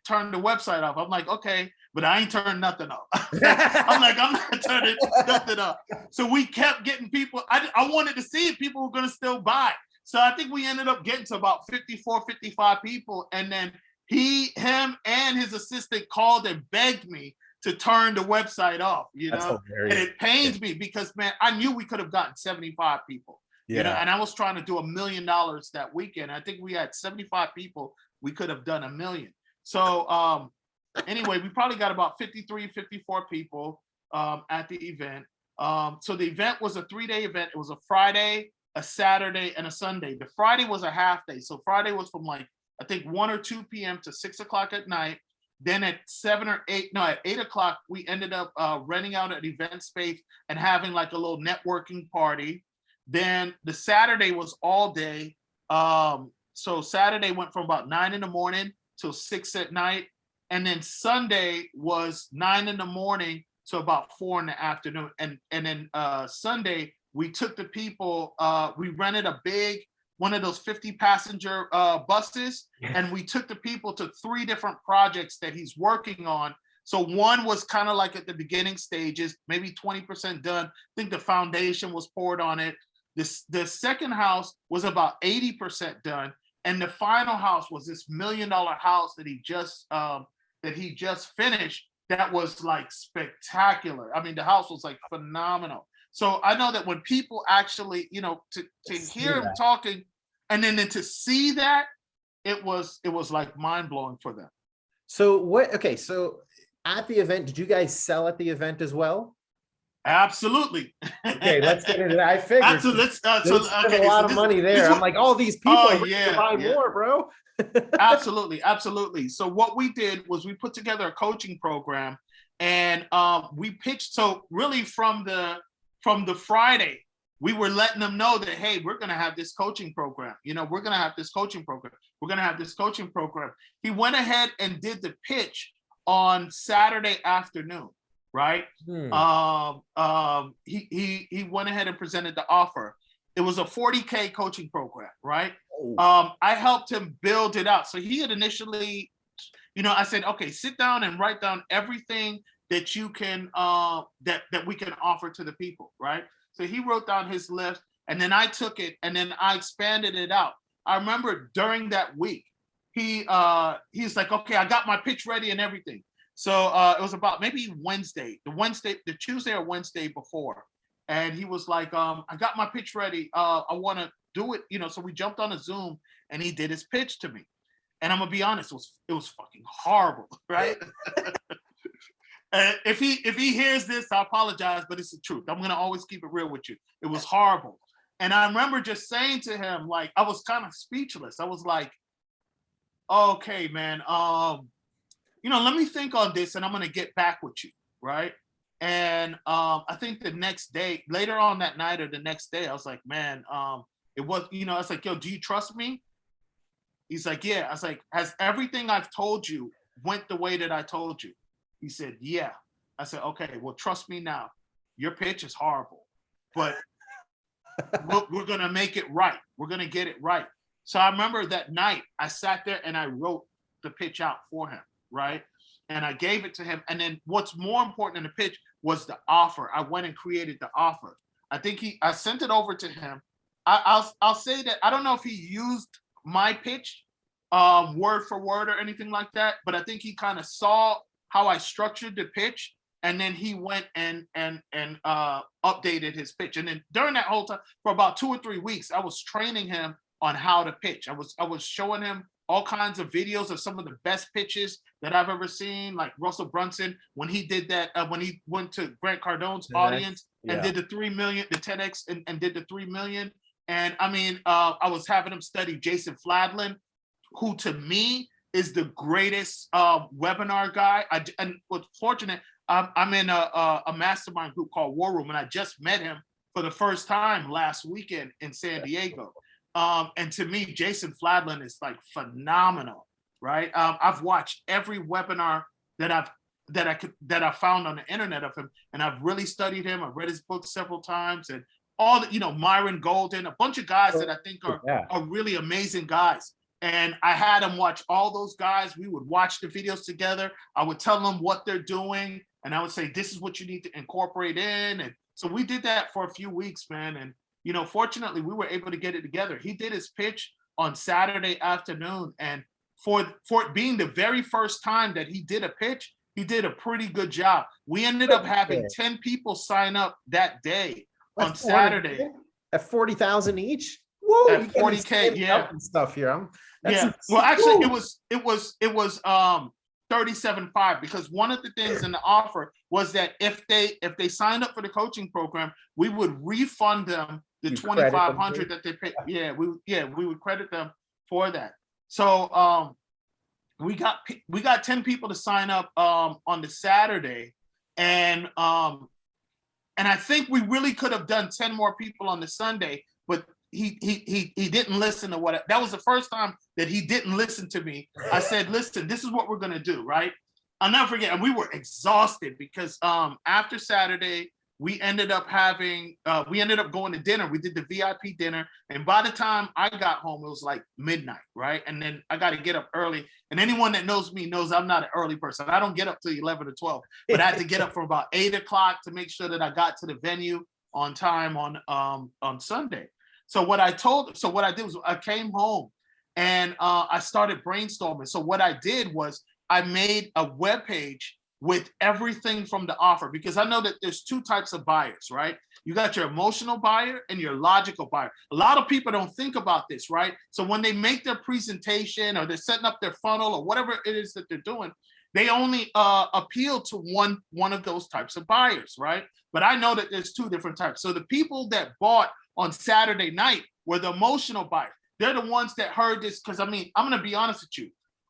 turn the website off? I'm like, okay, but I ain't turning nothing off. I'm not turning nothing up. So we kept getting people. I wanted to see if people were going to still buy. So I think we ended up getting to about 54, 55 people. And then him and his assistant called and begged me to turn the website off, you know? And it pains me because, man, I knew we could have gotten 75 people, you know, and I was trying to do $1 million that weekend. I think we had 75 people. We could have done 1 million. So anyway, we probably got about 53, 54 people at the event. So the event was a 3-day event. It was a Friday, a Saturday, and a Sunday. The Friday was a half day. So Friday was from like, I think 1 or 2 p.m. to 6 o'clock at night. Then at 8 o'clock, we ended up renting out an event space and having like a little networking party. Then the Saturday was all day. So Saturday went from about 9 in the morning till 6 at night. And then Sunday was 9 in the morning to about 4 in the afternoon. And then Sunday, we took the people, we rented a big, one of those 50 passenger buses, and we took the people to 3 different projects that he's working on. So one was kind of like at the beginning stages, maybe 20% done. I think the foundation was poured on it. The second house was about 80% done. And the final house was this $1 million house that he just finished. That was like spectacular. I mean, the house was like phenomenal. So I know that when people actually, you know, to hear him talking and then to see that, it was like mind blowing for them. So so at the event, did you guys sell at the event as well? Absolutely. Okay, let's get into that. I figured. Absolutely. There's a lot of money there. I'm like, all these people are ready to buy more, bro. Absolutely. So what we did was we put together a coaching program, and we pitched. So really from the Friday, we were letting them know that, hey, we're going to have this coaching program. You know, we're going to have this coaching program. We're going to have this coaching program. He went ahead and did the pitch on Saturday afternoon. Right. He went ahead and presented the offer. It was a 40K coaching program. Right. I helped him build it out. So he had initially, you know, I said, okay, sit down and write down everything that you can that we can offer to the people. Right. So he wrote down his list, and then I took it and then I expanded it out. I remember during that week, he's like, okay, I got my pitch ready and everything. So it was about maybe the Tuesday or Wednesday before. And he was like, I got my pitch ready. I want to do it. You know, so we jumped on a Zoom and he did his pitch to me. And I'm going to be honest, it was fucking horrible, right? If he hears this, I apologize, but it's the truth. I'm going to always keep it real with you. It was horrible. And I remember just saying to him, like, I was kind of speechless. I was like, okay, man, you know, let me think on this and I'm going to get back with you. Right. And I think the next day, later on that night or the next day, I was like, man, it was, you know, I was like, yo, do you trust me? He's like, yeah. I was like, has everything I've told you went the way that I told you? He said, yeah. I said, okay, well, trust me now. Your pitch is horrible, but we're going to make it right. We're going to get it right. So I remember that night I sat there and I wrote the pitch out for him. Right. And I gave it to him. And then what's more important in the pitch was the offer. I went and created the offer. I think I sent it over to him. I'll say that I don't know if he used my pitch word for word or anything like that, but I think he kind of saw how I structured the pitch. And then he went and updated his pitch. And then during that whole time, for about 2 or 3 weeks, I was training him on how to pitch. I was showing him all kinds of videos of some of the best pitches that I've ever seen, like Russell Brunson, when he did that, when he went to Grant Cardone's audience and did the 3 million, the TEDx and did the 3 million. And I mean, I was having him study Jason Fladlin, who to me is the greatest webinar guy. And was fortunate, I'm in a mastermind group called War Room, and I just met him for the first time last weekend in San Diego. And to me, Jason Fladlin is like phenomenal, right? I've watched every webinar that I found on the internet of him, and I've really studied him. I've read his book several times, and all the, Myron Golden, a bunch of guys that I think are really amazing guys. And I had him watch all those guys. We would watch the videos together. I would tell them what they're doing, and I would say, this is what you need to incorporate in. And so we did that for a few weeks, man. And fortunately, we were able to get it together. He did his pitch on Saturday afternoon, and for it being the very first time that he did a pitch, he did a pretty good job. We ended up having 10 people sign up that day on Saturday at 40,000 each. Whoa, at 40K, yeah, and stuff here. Yeah. Well, actually, it was 37.5, because one of the things in the offer was that if they signed up for the coaching program, we would refund them the 2,500 that they paid. Yeah, we would credit them for that. So we got 10 people to sign up on the Saturday, and I think we really could have done 10 more people on the Sunday, but he didn't listen to what that was the first time that he didn't listen to me. I said, listen, this is what we're gonna do, right? I'll never forget, and we were exhausted because after Saturday, we ended up going to dinner. We did the VIP dinner, and by the time I got home, it was like midnight, right? And then I got to get up early. And anyone that knows me knows I'm not an early person. I don't get up till 11 or 12, but I had to get up for about 8 o'clock to make sure that I got to the venue on time on Sunday. So what I did was I came home and I started brainstorming. So what I did was I made a webpage with everything from the offer, because I know that there's two types of buyers, right? You got your emotional buyer and your logical buyer. A lot of people don't think about this, right? So when they make their presentation or they're setting up their funnel or whatever it is that they're doing, they only appeal to one of those types of buyers, right? But I know that there's two different types. So the people that bought on Saturday night were the emotional buyers. They're the ones that heard this, because I'm going to be honest with you.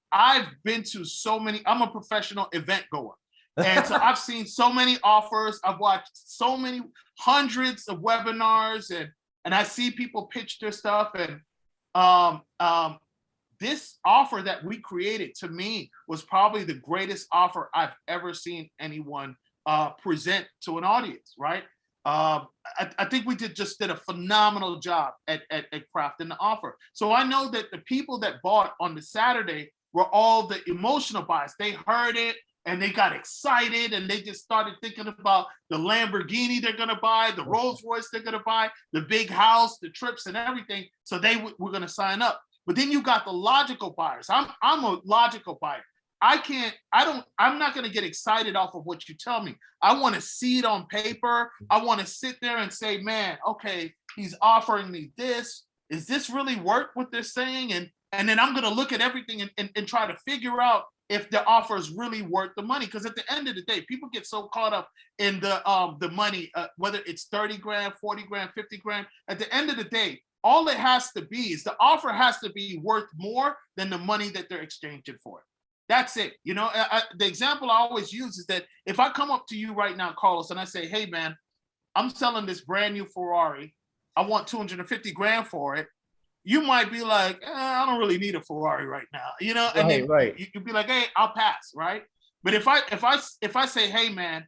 I've been to so many, I'm a professional event goer. And so I've seen so many offers. I've watched so many hundreds of webinars, and I see people pitch their stuff. And this offer that we created, to me, was probably the greatest offer I've ever seen anyone present to an audience, right? I think we did a phenomenal job at crafting the offer. So I know that the people that bought on the Saturday were all the emotional buyers. They heard it and they got excited, and they just started thinking about the Lamborghini they're gonna buy, the Rolls Royce they're gonna buy, the big house, the trips and everything. So they were gonna sign up. But then you got the logical buyers. I'm a logical buyer. I'm not gonna get excited off of what you tell me. I want to see it on paper. I want to sit there and say, man, okay, he's offering me this. Is this really worth what they're saying? And then I'm gonna look at everything and try to figure out if the offer is really worth the money. Because at the end of the day, people get so caught up in the money, whether it's 30 grand, 40 grand, 50 grand. At the end of the day, all it has to be is the offer has to be worth more than the money that they're exchanging for it. That's it. The example I always use is that if I come up to you right now, Carlos, and I say, hey, man, I'm selling this brand new Ferrari. I want 250 grand for it. You might be like, I don't really need a Ferrari right now, and then you'd be like, hey, I'll pass, right? But if I say, hey, man,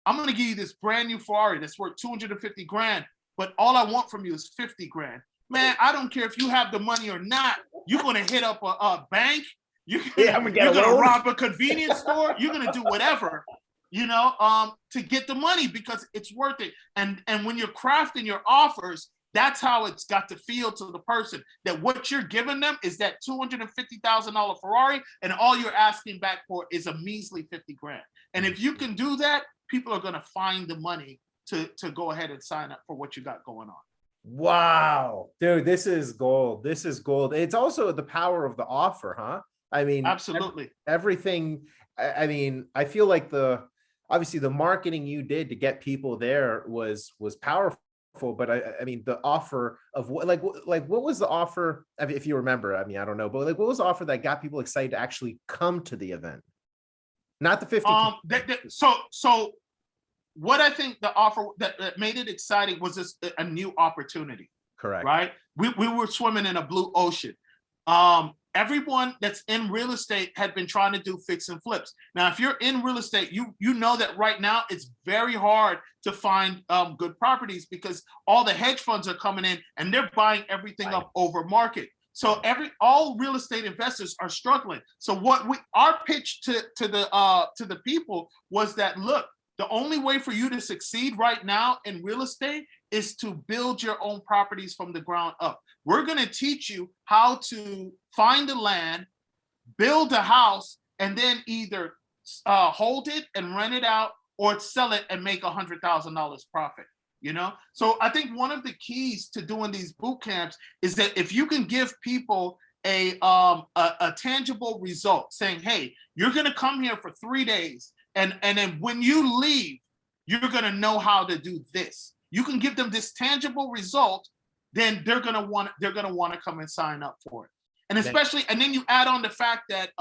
I'm going to give you this brand new Ferrari that's worth 250 grand, but all I want from you is 50 grand. Man, I don't care if you have the money or not. You're going to hit up a bank. You're going to rob a convenience store. You're going to do whatever, to get the money, because it's worth it. And when you're crafting your offers, that's how it's got to feel to the person, that what you're giving them is that $250,000 Ferrari, and all you're asking back for is a measly 50 grand. And if you can do that, people are going to find the money to go ahead and sign up for what you got going on. Wow, dude, this is gold. This is gold. It's also the power of the offer, huh? I mean, absolutely. Everything. I mean, I feel like obviously the marketing you did to get people there was powerful. but I mean, the offer of what was the offer? I mean, if you remember, I mean, I don't know, but like, what was the offer that got people excited to actually come to the event? Not the 50. So what I think the offer that made it exciting was this a new opportunity. Correct. Right? We were swimming in a blue ocean. Everyone that's in real estate had been trying to do fix and flips. Now, if you're in real estate, you know that right now it's very hard to find good properties because all the hedge funds are coming in and they're buying everything up over market. So all real estate investors are struggling. So our pitch to the people was that, look, the only way for you to succeed right now in real estate is to build your own properties from the ground up. We're going to teach you how to find the land, build a house, and then either hold it and rent it out or sell it and make $100,000 profit. You know, so I think one of the keys to doing these boot camps is that if you can give people a tangible result, saying, "Hey, you're going to come here for 3 days, and then when you leave, you're going to know how to do this." You can give them this tangible result, then they're going to want to come and sign up for it. And especially, and then you add on the fact that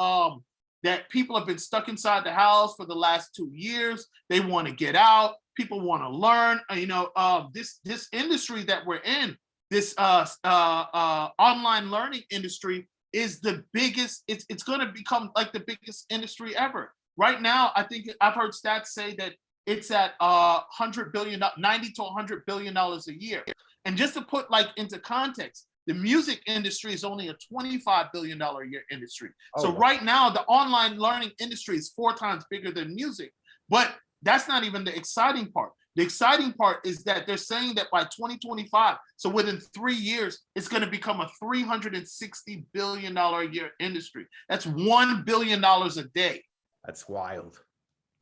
that people have been stuck inside the house for the last 2 years. They want to get out. People want to learn. You know, this industry that we're in, this online learning industry, is the biggest. It's going to become like the biggest industry ever. Right now, I think I've heard stats say that it's at $100 billion, $90 to $100 billion a year. And just to put like into context, the music industry is only a $25 billion a year industry. So right now, the online learning industry is 4 times bigger than music. But that's not even the exciting part. The exciting part is that they're saying that by 2025, so within 3 years, it's going to become a $360 billion a year industry. That's $1 billion a day. That's wild.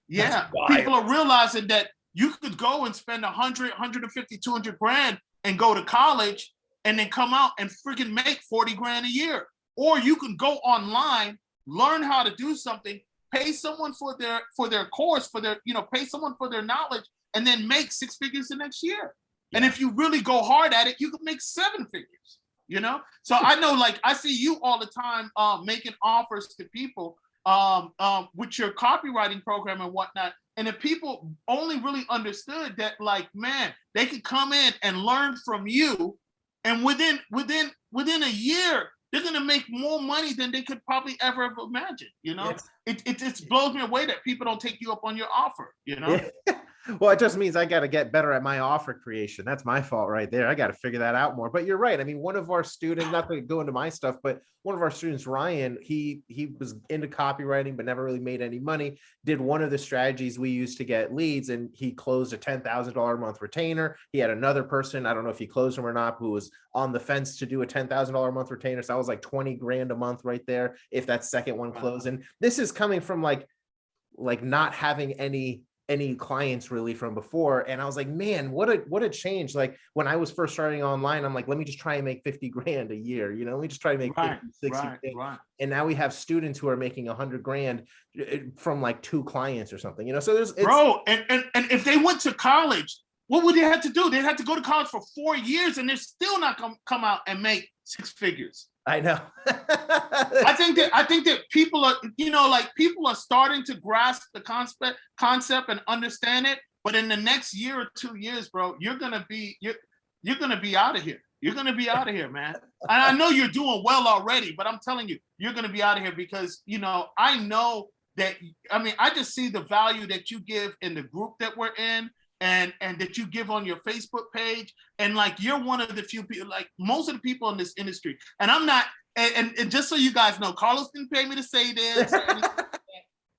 Yeah, That's wild. People are realizing that you could go and spend 100, 150, 200 grand and go to college and then come out and freaking make 40 grand a year. Or you can go online, learn how to do something, pay someone for their course, pay someone for their knowledge, and then make 6 figures the next year. Yeah. And if you really go hard at it, you can make 7 figures, you know? So I know, like, I see you all the time making offers to people with your copywriting program and whatnot. And if people only really understood that, like, man, they could come in and learn from you, and within a year, they're gonna make more money than they could probably ever have imagined. You know, it just blows me away that people don't take you up on your offer. You know. Yeah. Well, it just means I got to get better at my offer creation. That's my fault right there. I got to figure that out more. But you're right. I mean, one of our students, not to go into my stuff, but one of our students, Ryan, he was into copywriting, but never really made any money, did one of the strategies we used to get leads, and he closed a $10,000 a month retainer. He had another person, I don't know if he closed him or not, who was on the fence to do a $10,000 a month retainer. So that was like 20 grand a month right there, if that second one closed. And this is coming from like not having any clients really from before. And I was like, man, what a change. Like when I was first starting online, I'm like, let me just try and make 50 grand a year. You know, let me just try to make 50, 60. Right. And now we have students who are making 100 grand from like 2 clients or something, you know? So there's and if they went to college, what would they have to do? They had to go to college for 4 years and they're still not gonna come out and make 6 figures. I know. I think that people are, people are starting to grasp the concept and understand it. But in the next year or 2 years, bro, you're gonna be out of here. You're gonna be out of here, man. And I know you're doing well already, but I'm telling you, you're gonna be out of here because I know that. I mean, I just see the value that you give in the group that we're in. And that you give on your Facebook page, and like you're one of the few people, like most of the people in this industry. And I'm not, and just so you guys know, Carlos didn't pay me to say this,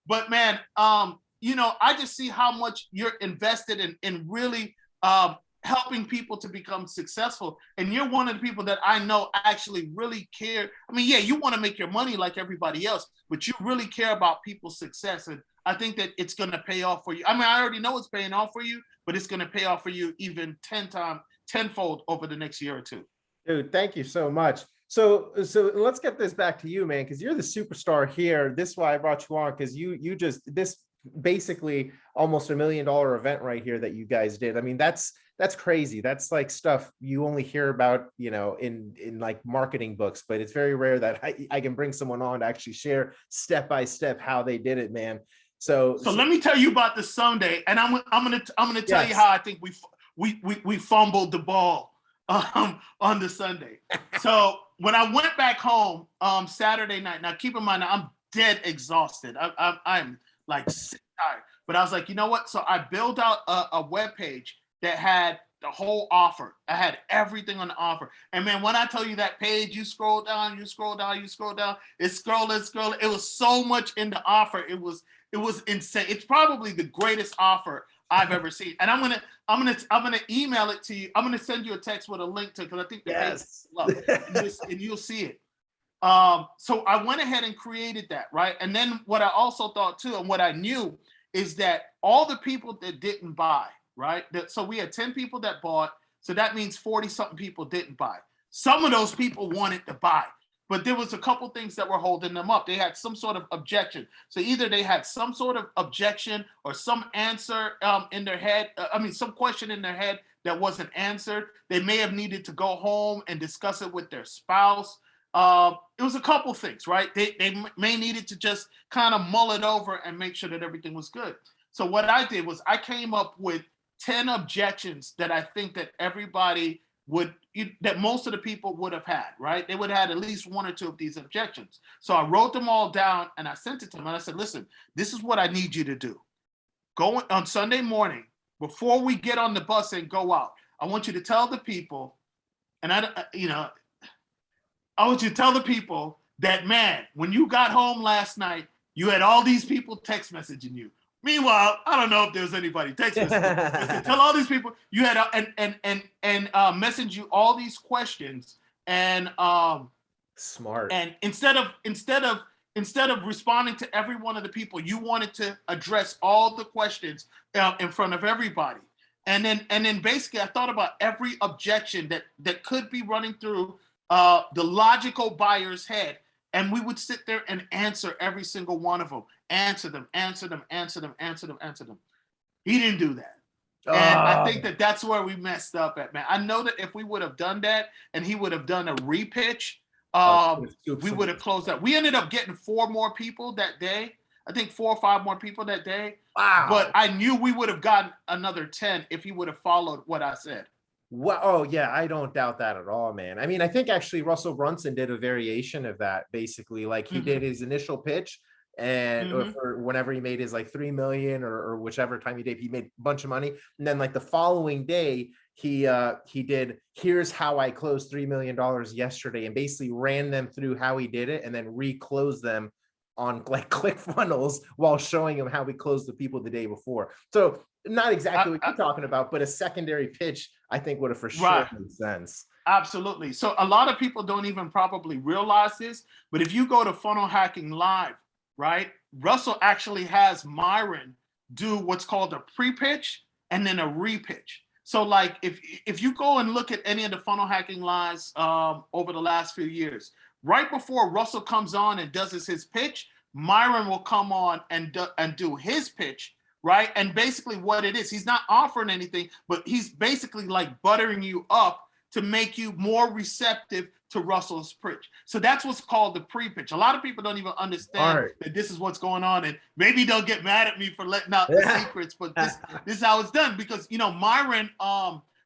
but man, I just see how much you're invested in really helping people to become successful. And you're one of the people that I know actually really care. I mean, yeah, you want to make your money like everybody else, but you really care about people's success. And I think that it's going to pay off for you. I mean, I already know it's paying off for you, but it's going to pay off for you even tenfold over the next year or 2. Dude, thank you so much. So let's get this back to you, man, because you're the superstar here. This is why I brought you on, because you just, this basically almost $1 million event right here that you guys did. I mean, that's that's crazy. That's like stuff you only hear about, in like marketing books, but it's very rare that I can bring someone on to actually share step by step how they did it, man. So let me tell you about the Sunday, and I'm gonna tell you yes. how I think we fumbled the ball on the Sunday. So when I went back home Saturday night, now keep in mind I'm dead exhausted. I'm like sick tired, but I was like, you know what? So I built out a web page that had the whole offer. I had everything on the offer. And man, when I tell you that page, you scroll down, it's scrolling. It was so much in the offer. It was insane. It's probably the greatest offer I've ever seen. And I'm gonna email it to you. I'm gonna send you a text with a link to, because I think the page is love, and you'll see it. So I went ahead and created that, right? And then what I also thought too, and what I knew is that all the people that didn't buy, right? So we had 10 people that bought. So that means 40 something people didn't buy. Some of those people wanted to buy, but there was a couple things that were holding them up. They had some sort of objection. So either they had some sort of objection or some answer in their head. Some question in their head that wasn't answered. They may have needed to go home and discuss it with their spouse. It was a couple things, right? They may needed to just kind of mull it over and make sure that everything was good. So what I did was I came up with 10 objections that I think that everybody that most of the people would have had, right? They would have had at least one or two of these objections. So I wrote them all down and I sent it to them. And I said, listen, this is what I need you to do. Go on Sunday morning, before we get on the bus and go out, I want you to tell the people, and I want you to tell the people that, man, when you got home last night, you had all these people text messaging you. Meanwhile, I don't know if there was anybody text messaging. Tell all these people you had and message you all these questions, and smart. And instead of responding to every one of the people, you wanted to address all the questions in front of everybody. And then basically I thought about every objection that could be running through the logical buyer's head. And we would sit there and answer every single one of them. Answer them. He didn't do that. And I think that's where we messed up at, man. I know that if we would have done that and he would have done a repitch, we would have closed out. We ended up getting 4 more people that day. I think 4 or 5 more people that day. Wow. But I knew we would have gotten another 10 if he would have followed what I said. Well, oh yeah, I don't doubt that at all, man. I mean, I think actually Russell Brunson did a variation of that. Basically, like he did his initial pitch, and or whenever he made his like 3 million or whichever time he did, he made a bunch of money. And then like the following day, he did, here's how I closed $3 million yesterday, and basically ran them through how he did it, and then reclosed them on like ClickFunnels while showing him how we closed the people the day before. So not exactly what you're talking about, but a secondary pitch I think would have for sure made sense. Absolutely. So a lot of people don't even probably realize this, but if you go to Funnel Hacking Live, right, Russell actually has Myron do what's called a pre-pitch and then a re-pitch. So like if you go and look at any of the Funnel Hacking Lives over the last few years, right before Russell comes on and does his pitch, Myron will come on and do his pitch, right? And basically what it is, he's not offering anything, but he's basically like buttering you up to make you more receptive to Russell's pitch. So that's what's called the pre-pitch. A lot of people don't even understand that this is what's going on, and maybe they'll get mad at me for letting out the secrets, but this is how it's done. Because, Myron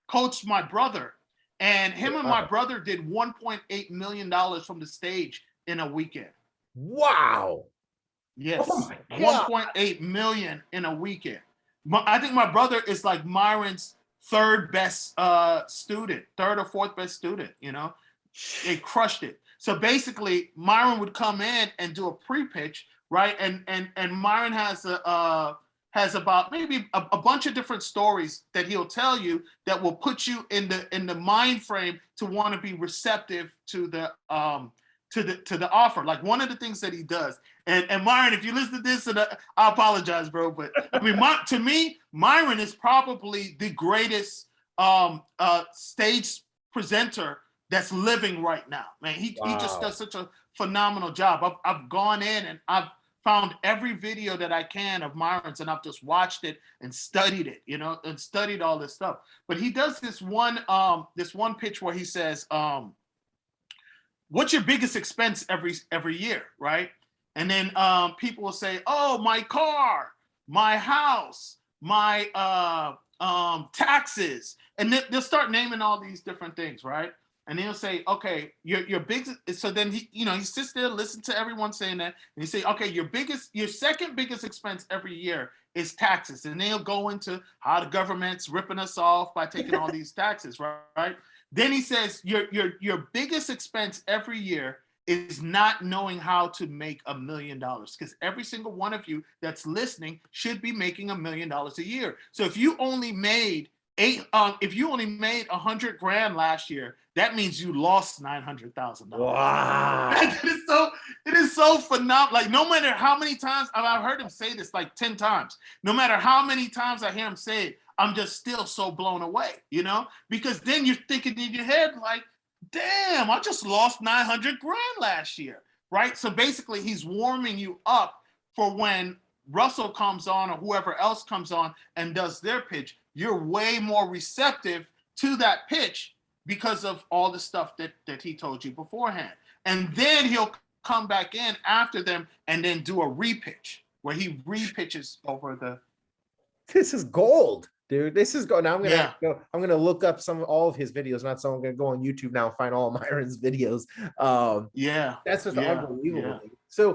coached my brother, and him and my brother did $1.8 million from the stage in a weekend. Wow. Yes. Oh 1.8 million in a weekend. I think my brother is like Myron's third or fourth best student, They crushed it. So basically Myron would come in and do a pre-pitch, right? And Myron has about maybe a bunch of different stories that he'll tell you that will put you in the mind frame to want to be receptive to the offer. Like one of the things that he does, and Myron, if you listen to this, and I apologize, bro, but I mean, to me, Myron is probably the greatest stage presenter that's living right now, man. He just does such a phenomenal job. I've gone in and I've found every video that I can of Myron's, and I've just watched it and studied it, you know, and studied all this stuff. But he does this one pitch where he says, what's your biggest expense every year, right? And then people will say, oh, my car, my house, my taxes. And they'll start naming all these different things, right? And he'll say, okay, your biggest. So then he sits there, listen to everyone saying that, and he say, okay, your second biggest expense every year is taxes. And they'll go into how the government's ripping us off by taking all these taxes, right? Then he says, your biggest expense every year is not knowing how to make $1 million, because every single one of you that's listening should be making $1 million a year. So if you only made $100,000 last year, that means you lost $900,000. Wow. It is so phenomenal. Like, no matter how many times I've heard him say this, like 10 times, no matter how many times I hear him say it, I'm just still so blown away, you know, because then you're thinking in your head, like, damn, I just lost $900,000 last year, right? So basically he's warming you up for when Russell comes on or whoever else comes on and does their pitch. You're way more receptive to that pitch because of all the stuff that he told you beforehand. And then he'll come back in after them and then do a repitch where he repitches over the. This is gold, dude. This is gold. Now I'm gonna look up all of his videos. Not so I'm gonna go on YouTube now and find all of Myron's videos. That's just unbelievable. Yeah.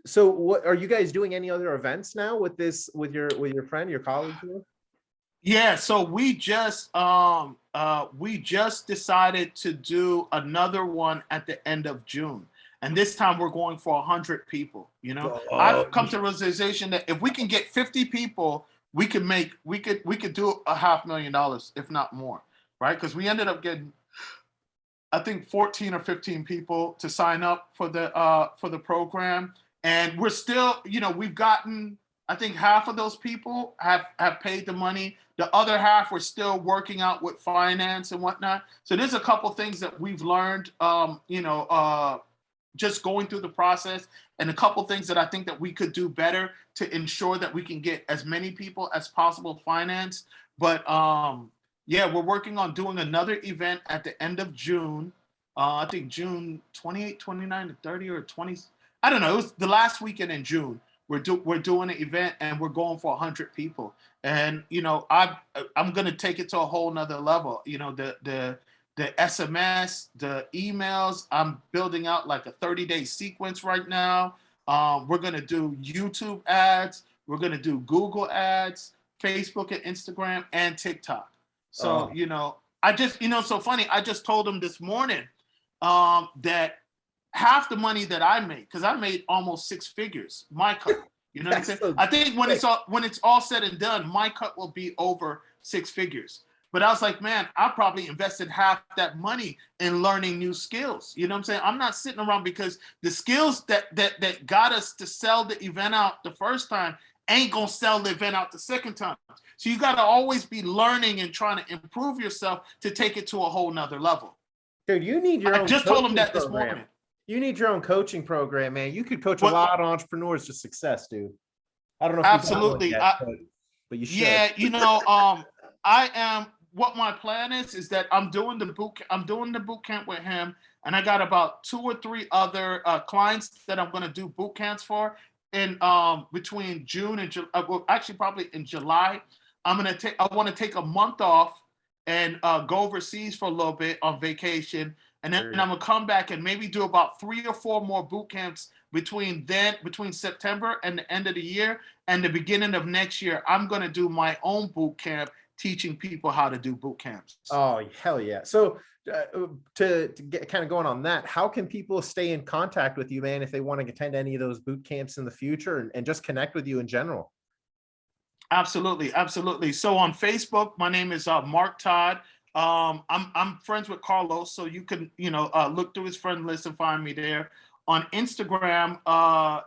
So what are you guys doing? Any other events now with your friend, your colleague here? Yeah, so we just decided to do another one at the end of June, and this time we're going for 100 people. You know, I've come to the realization that if we can get 50 people, we could do $500,000, if not more, right? Because we ended up getting, I think, 14 or 15 people to sign up for the program, and we're still, you know, we've gotten. I think half of those people have paid the money. The other half we're still working out with finance and whatnot. So there's a couple things that we've learned, just going through the process, and a couple things that I think that we could do better to ensure that we can get as many people as possible financed. But we're working on doing another event at the end of June. I think June 28, 29 to 30 or 20. I don't know. It was the last weekend in June. We're doing an event and we're going for 100 people. And, you know, I'm going to take it to a whole nother level. You know, the SMS, the emails, I'm building out like a 30-day sequence right now. We're going to do YouTube ads. We're going to do Google ads, Facebook and Instagram and TikTok. So, you know, so funny. I just told them this morning that half the money that I made, because I made almost 6 figures, my cut. You know what I'm saying? So I think when it's all said and done, my cut will be over 6 figures. But I was like, man, I probably invested half that money in learning new skills. You know what I'm saying? I'm not sitting around, because the skills that got us to sell the event out the first time ain't gonna sell the event out the second time. So you got to always be learning and trying to improve yourself to take it to a whole nother level. Dude, you need your own. I just told him that this morning. You need your own coaching program, man. You could coach a lot of entrepreneurs to success, dude. I don't know if absolutely, you yet, but you should. Yeah, you know, I am. What my plan is that I'm doing the boot camp with him, and I got about 2 or 3 other clients that I'm going to do boot camps for in between June and well, actually probably in July. I want to take a month off and go overseas for a little bit on vacation. And then I'm gonna come back and maybe do about 3 or 4 more boot camps between September and the end of the year and the beginning of next year. I'm gonna do my own boot camp, teaching people how to do boot camps. Oh, hell yeah! So to get kind of going on that, how can people stay in contact with you, man, if they want to attend any of those boot camps in the future and just connect with you in general? Absolutely. So on Facebook, my name is Mark Todd. I'm friends with Carlos, so you can, look through his friend list and find me there. On Instagram,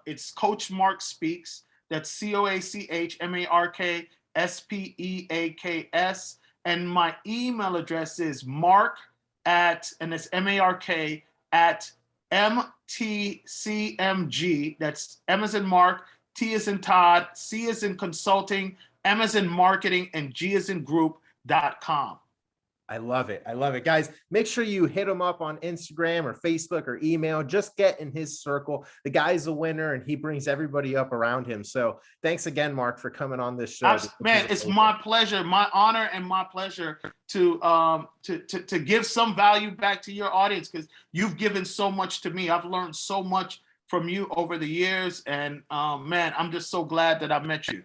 it's Coach Mark Speaks. That's CoachMarkSpeaks. And my email address is mark@, and it's MARK MTCMG. That's M as in Mark, T as in Todd, C as in consulting, M as in marketing, and G as in group.com. I love it. I love it. Guys, make sure you hit him up on Instagram or Facebook or email. Just get in his circle. The guy's a winner and he brings everybody up around him. So thanks again, Mark, for coming on this show. Man, it's my pleasure, my honor and my pleasure to give some value back to your audience, because you've given so much to me. I've learned so much from you over the years. And man, I'm just so glad that I met you.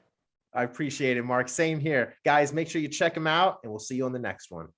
I appreciate it, Mark. Same here. Guys, make sure you check him out and we'll see you on the next one.